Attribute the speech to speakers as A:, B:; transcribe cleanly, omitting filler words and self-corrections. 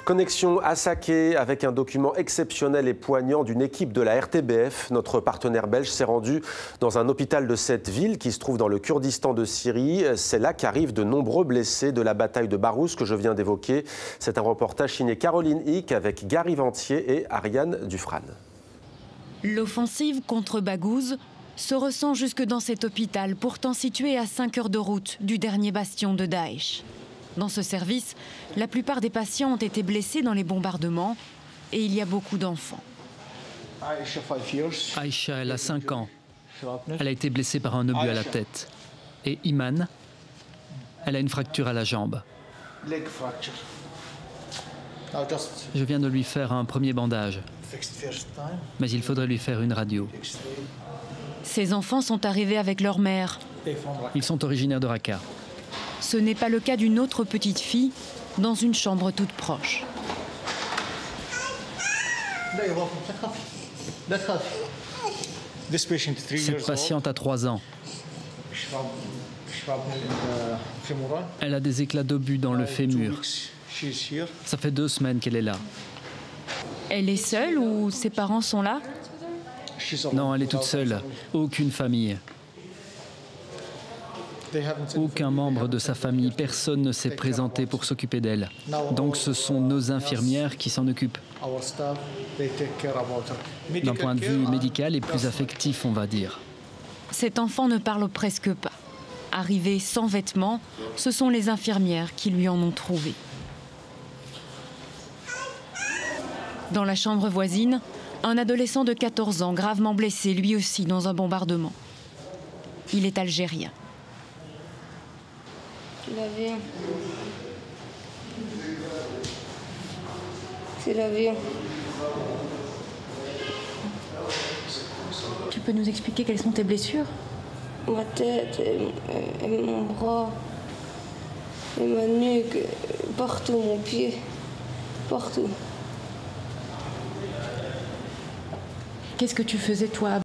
A: Connexion à Saké avec un document exceptionnel et poignant d'une équipe de la RTBF. Notre partenaire belge s'est rendu dans un hôpital de cette ville qui se trouve dans le Kurdistan de Syrie. C'est là qu'arrivent de nombreux blessés de la bataille de Barouz que je viens d'évoquer. C'est un reportage signé Caroline Hick avec Gary Ventier et Ariane Dufrane.
B: L'offensive contre Baghuz se ressent jusque dans cet hôpital, pourtant situé à 5 heures de route du dernier bastion de Daesh. Dans ce service, la plupart des patients ont été blessés dans les bombardements et il y a beaucoup d'enfants.
C: Aïcha, elle a 5 ans. Elle a été blessée par un obus à la tête. Et Iman, elle a une fracture à la jambe. Je viens de lui faire un premier bandage, mais il faudrait lui faire une radio.
B: Ces enfants sont arrivés avec leur mère.
C: Ils sont originaires de Raqqa.
B: Ce n'est pas le cas d'une autre petite fille dans une chambre toute proche.
C: Cette patiente a 3 ans. Elle a des éclats d'obus dans le fémur. Ça fait 2 semaines qu'elle est là.
B: Elle est seule ou ses parents sont là?
C: Non, elle est toute seule. Aucune famille. Aucun membre de sa famille, personne ne s'est présenté pour s'occuper d'elle. Donc ce sont nos infirmières qui s'en occupent. D'un point de vue médical et plus affectif, on va dire.
B: Cet enfant ne parle presque pas. Arrivé sans vêtements, ce sont les infirmières qui lui en ont trouvé. Dans la chambre voisine, un adolescent de 14 ans, gravement blessé, lui aussi dans un bombardement. Il est algérien.
D: C'est l'avion.
B: Tu peux nous expliquer quelles sont tes blessures?
D: Ma tête, et mon bras, et ma nuque, partout, mon pied, partout.
B: Qu'est-ce que tu faisais toi